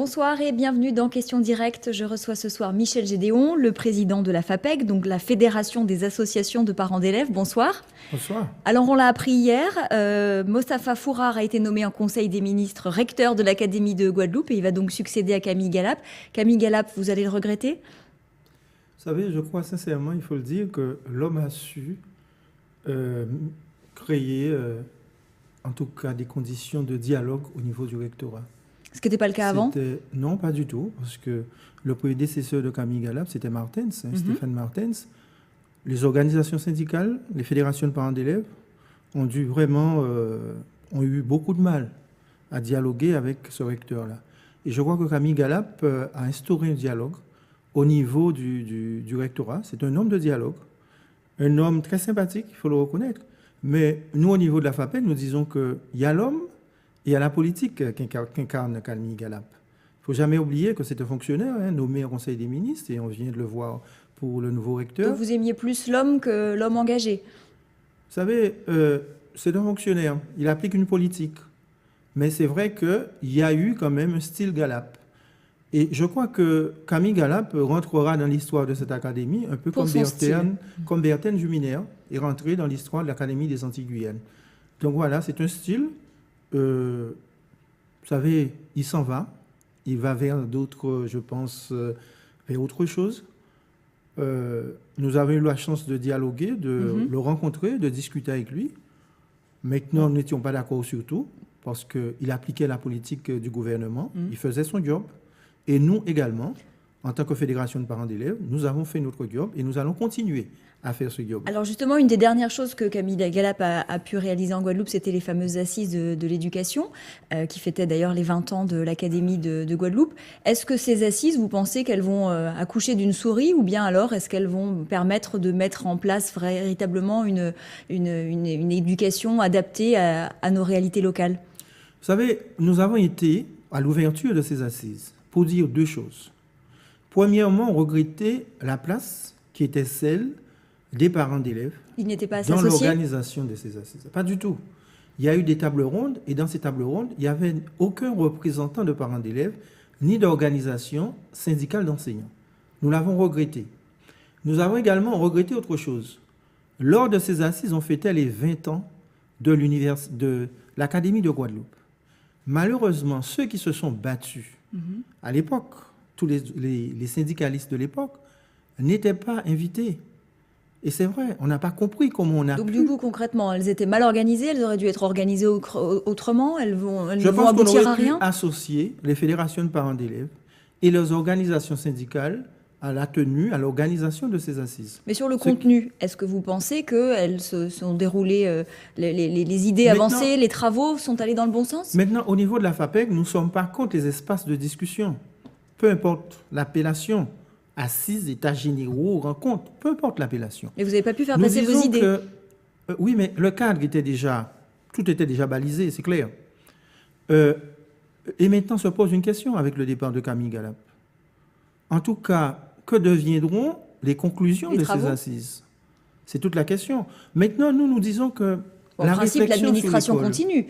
Bonsoir et bienvenue dans Questions Directes. Je reçois ce soir Michel Gédéon, le président de la FAPEC, donc la Fédération des associations de parents d'élèves. Bonsoir. Bonsoir. Alors on l'a appris hier, Mostafa Fourard a été nommé en Conseil des ministres recteur de l'Académie de Guadeloupe et il va donc succéder à Camille Galap. Camille Galap, vous allez le regretter ? Vous savez, je crois sincèrement, il faut le dire, que l'homme a su créer, en tout cas, des conditions de dialogue au niveau du rectorat. Ce qui n'était pas le cas avant ? Non, pas du tout, parce que le prédécesseur de Camille Galap, c'était Martens, Stéphane Martens. Les organisations syndicales, les fédérations de parents d'élèves ont eu beaucoup de mal à dialoguer avec ce recteur-là. Et je crois que Camille Galap a instauré un dialogue au niveau du rectorat. C'est un homme de dialogue, un homme très sympathique, il faut le reconnaître. Mais nous, au niveau de la FAPEC, nous disons qu'il y a l'homme et il y a la politique qu'incarne Camille Galap. Il ne faut jamais oublier que c'est un fonctionnaire nommé au Conseil des ministres, et on vient de le voir pour le nouveau recteur. Donc vous aimiez plus l'homme que l'homme engagé ? Vous savez, c'est un fonctionnaire, il applique une politique. Mais c'est vrai qu'il y a eu quand même un style Galap. Et je crois que Camille Galap rentrera dans l'histoire de cette académie, un peu comme Berthène Juminaire est rentré dans l'histoire de l'Académie des Antilles-Guyane. Donc voilà, c'est un style. Vous savez, il s'en va. Il va vers d'autres, je pense, vers autre chose. Nous avons eu la chance de dialoguer, de le rencontrer, de discuter avec lui. Maintenant, nous n'étions pas d'accord sur tout, parce qu'il appliquait la politique du gouvernement. Il faisait son job. Et nous également, en tant que fédération de parents d'élèves, nous avons fait notre job et nous allons continuer à faire ce job. Alors justement, une des dernières choses que Camille Galap a pu réaliser en Guadeloupe, c'était les fameuses assises de l'éducation, qui fêtaient d'ailleurs les 20 ans de l'Académie de Guadeloupe. Est-ce que ces assises, vous pensez qu'elles vont accoucher d'une souris, ou bien alors est-ce qu'elles vont permettre de mettre en place véritablement une éducation adaptée à nos réalités locales ? Vous savez, nous avons été à l'ouverture de ces assises pour dire deux choses. Premièrement, on regrettait la place qui était celle des parents d'élèves dans l'organisation de ces assises. Pas du tout. Il y a eu des tables rondes, et dans ces tables rondes, il n'y avait aucun représentant de parents d'élèves, ni d'organisation syndicale d'enseignants. Nous l'avons regretté. Nous avons également regretté autre chose. Lors de ces assises, on fêtait les 20 ans de l'Académie de Guadeloupe. Malheureusement, ceux qui se sont battus à l'époque, tous les syndicalistes de l'époque, n'étaient pas invités. Et c'est vrai, on n'a pas compris comment on a Donc pu... du coup, concrètement, elles étaient mal organisées, elles auraient dû être organisées autrement, elles ne vont aboutir à rien. Je pense qu'on aurait pu associer les fédérations de parents d'élèves et leurs organisations syndicales à la tenue, à l'organisation de ces assises. Mais sur le contenu, est-ce que vous pensez qu'elles se sont déroulées, les idées avancées, les travaux sont allés dans le bon sens ? Maintenant, au niveau de la FAPEC, nous ne sommes pas contre les espaces de discussion. Peu importe l'appellation, assises, états généraux, rencontres, peu importe l'appellation. Mais vous n'avez pas pu faire passer vos idées. Oui, mais le cadre était déjà... Tout était déjà balisé, c'est clair. Et maintenant se pose une question avec le départ de Camille Galap. En tout cas, que deviendront les conclusions de ces assises ? C'est toute la question. Maintenant, nous disons que en principe, l'administration continue.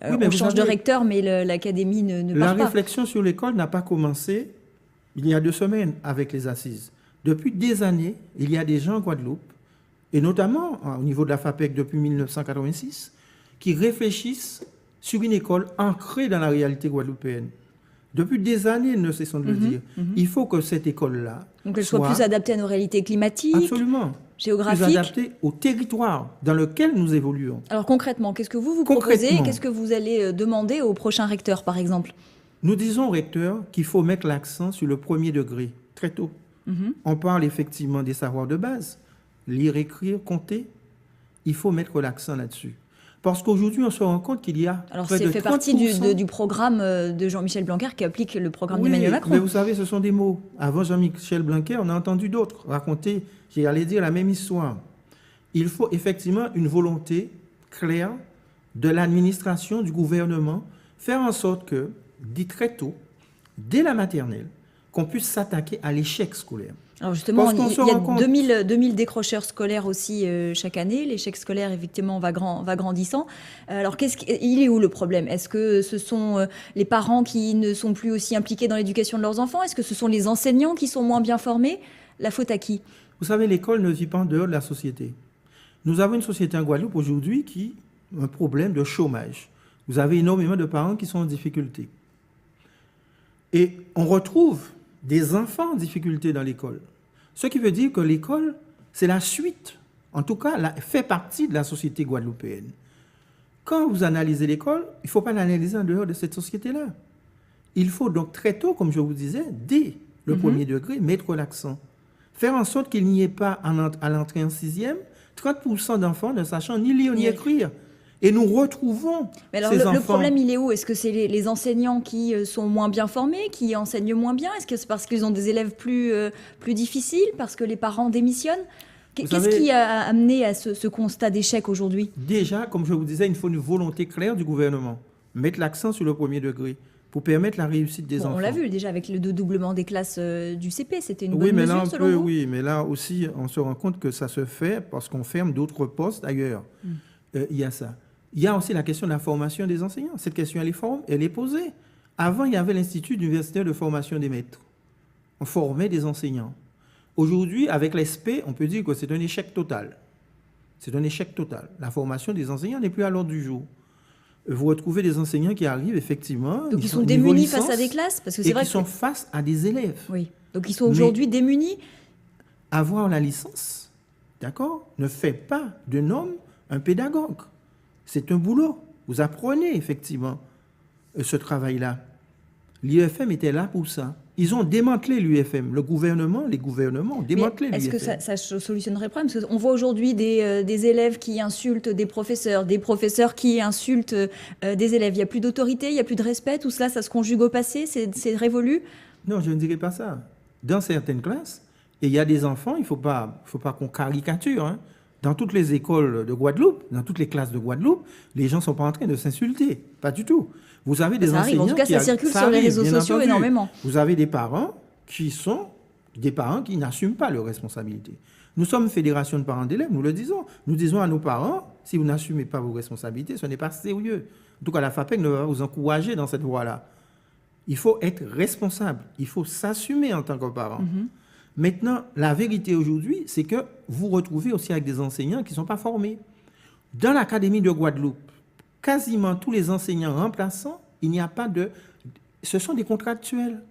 Oui, on change de recteur, mais l'académie ne part pas. La réflexion sur l'école n'a pas commencé il y a 2 semaines avec les assises. Depuis des années, il y a des gens en Guadeloupe, et notamment au niveau de la FAPEC depuis 1986, qui réfléchissent sur une école ancrée dans la réalité guadeloupéenne. Depuis des années, ne cessons de le dire. Il faut que cette école-là donc elle soit plus adaptée à nos réalités climatiques, absolument, géographiques. Plus adaptée au territoire dans lequel nous évoluons. Alors concrètement, qu'est-ce que vous proposez et qu'est-ce que vous allez demander au prochain recteur, par exemple ? Nous disons au recteur qu'il faut mettre l'accent sur le premier degré, très tôt. On parle effectivement des savoirs de base, lire, écrire, compter. Il faut mettre l'accent là-dessus. Parce qu'aujourd'hui, on se rend compte qu'il y a alors près de 30%... fait partie du programme de Jean-Michel Blanquer qui applique le programme d'Emmanuel Macron. Mais vous savez, ce sont des mots. Avant Jean-Michel Blanquer, on a entendu d'autres raconter, j'allais dire, la même histoire. Il faut effectivement une volonté claire de l'administration, du gouvernement, faire en sorte que, dit très tôt, dès la maternelle, qu'on puisse s'attaquer à l'échec scolaire. Alors justement, Parce qu'on il se y a rend compte... 2000 décrocheurs scolaires aussi chaque année. L'échec scolaire, effectivement, va grandissant. Alors, il est où le problème? Est-ce que ce sont les parents qui ne sont plus aussi impliqués dans l'éducation de leurs enfants? Est-ce que ce sont les enseignants qui sont moins bien formés? La faute à qui? Vous savez, l'école ne vit pas en dehors de la société. Nous avons une société en Guadeloupe aujourd'hui qui a un problème de chômage. Vous avez énormément de parents qui sont en difficulté. Et on retrouve des enfants en difficulté dans l'école. Ce qui veut dire que l'école, c'est la suite, en tout cas, fait partie de la société guadeloupéenne. Quand vous analysez l'école, il ne faut pas l'analyser en dehors de cette société-là. Il faut donc très tôt, comme je vous disais, dès le premier degré, mettre l'accent. Faire en sorte qu'il n'y ait pas, à l'entrée en sixième, 30% d'enfants ne sachant ni lire ni écrire. Et nous retrouvons Mais alors, ces enfants. Le problème, il est où? Est-ce que c'est les enseignants qui sont moins bien formés, qui enseignent moins bien? Est-ce que c'est parce qu'ils ont des élèves plus difficiles, parce que les parents démissionnent? Qu'est-ce qui a amené à ce constat d'échec aujourd'hui? Déjà, comme je vous disais, il faut une volonté claire du gouvernement. Mettre l'accent sur le premier degré pour permettre la réussite des enfants. On l'a vu déjà avec le doublement des classes du CP, c'était une bonne mesure selon vous? Oui, mais là aussi, on se rend compte que ça se fait parce qu'on ferme d'autres postes ailleurs. Il y a ça. Il y a aussi la question de la formation des enseignants. Cette question, elle est posée. Avant, il y avait l'Institut universitaire de formation des maîtres. On formait des enseignants. Aujourd'hui, avec l'ESP, on peut dire que c'est un échec total. C'est un échec total. La formation des enseignants n'est plus à l'ordre du jour. Vous retrouvez des enseignants qui arrivent, effectivement. Donc ils sont démunis face à des classes, parce que c'est vrai qu'ils sont face à des élèves. Oui. Donc ils sont aujourd'hui démunis. Avoir la licence, d'accord, ne fait pas d'un homme un pédagogue. C'est un boulot. Vous apprenez effectivement ce travail-là. L'UFM était là pour ça. Ils ont démantelé l'UFM. Les gouvernements ont démantelé l'UFM. Est-ce que ça solutionnerait le problème? Parce qu'on voit aujourd'hui des élèves qui insultent des professeurs qui insultent des élèves. Il n'y a plus d'autorité, il n'y a plus de respect. Tout cela, ça se conjugue au passé? C'est révolu? Non, je ne dirais pas ça. Dans certaines classes, et il y a des enfants, il ne faut pas qu'on caricature, hein. Dans toutes les écoles de Guadeloupe, dans toutes les classes de Guadeloupe, les gens ne sont pas en train de s'insulter. Pas du tout. Vous avez des enseignants... En tout cas, ça circule sur les réseaux sociaux énormément. Vous avez des parents qui n'assument pas leurs responsabilités. Nous sommes une fédération de parents d'élèves, nous le disons. Nous disons à nos parents, si vous n'assumez pas vos responsabilités, ce n'est pas sérieux. En tout cas, la FAPEC ne va pas vous encourager dans cette voie-là. Il faut être responsable. Il faut s'assumer en tant que parent. Maintenant, la vérité aujourd'hui, c'est que vous retrouvez aussi avec des enseignants qui ne sont pas formés. Dans l'Académie de Guadeloupe, quasiment tous les enseignants remplaçants, il n'y a pas de... Ce sont des contractuels.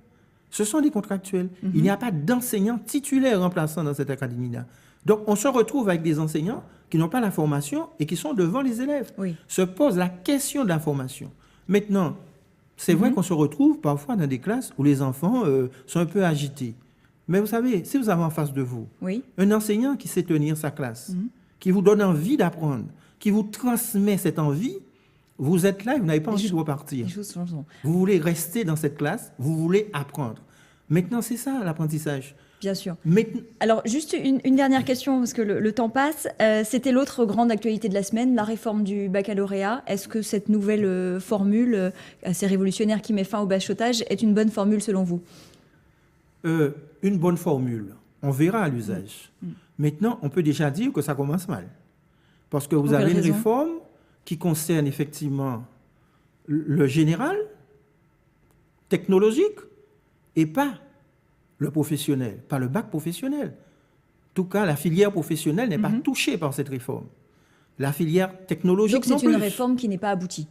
Il n'y a pas d'enseignants titulaires remplaçants dans cette académie-là. Donc, on se retrouve avec des enseignants qui n'ont pas la formation et qui sont devant les élèves. Oui. Se pose la question de la formation. Maintenant, c'est vrai qu'on se retrouve parfois dans des classes où les enfants sont un peu agités. Mais vous savez, si vous avez en face de vous un enseignant qui sait tenir sa classe, qui vous donne envie d'apprendre, qui vous transmet cette envie, vous êtes là et vous n'avez pas envie de repartir. Vous voulez rester dans cette classe, vous voulez apprendre. Maintenant, c'est ça l'apprentissage. Bien sûr. Alors, juste une dernière question, parce que le temps passe. C'était l'autre grande actualité de la semaine, la réforme du baccalauréat. Est-ce que cette nouvelle formule assez révolutionnaire qui met fin au bachotage est une bonne formule selon vous? Une bonne formule. On verra à l'usage. Maintenant, on peut déjà dire que ça commence mal. Parce que vous avez une réforme qui concerne effectivement le général, technologique, et pas le professionnel, pas le bac professionnel. En tout cas, la filière professionnelle n'est pas touchée par cette réforme. La filière technologique non plus. Donc c'est une réforme qui n'est pas aboutie?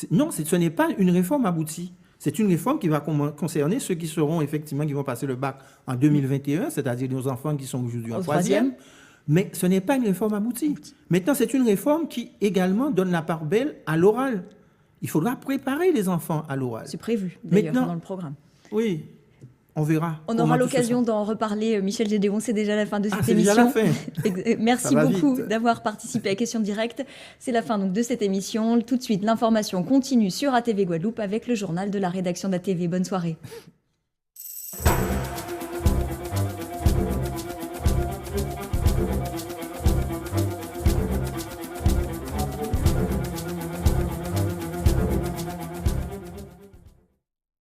Non, ce n'est pas une réforme aboutie. C'est une réforme qui va concerner ceux qui seront effectivement, qui vont passer le bac en 2021, c'est-à-dire nos enfants qui sont aujourd'hui en troisième. Mais ce n'est pas une réforme aboutie. Maintenant, c'est une réforme qui également donne la part belle à l'oral. Il faudra préparer les enfants à l'oral. C'est prévu, d'ailleurs, dans le programme. Oui, on verra. On aura l'occasion d'en reparler. Michel Gédéon, c'est déjà la fin de cette émission. C'est déjà la fin. Merci beaucoup d'avoir participé à Question Directe. C'est la fin donc, de cette émission. Tout de suite, l'information continue sur ATV Guadeloupe avec le journal de la rédaction d'ATV. Bonne soirée.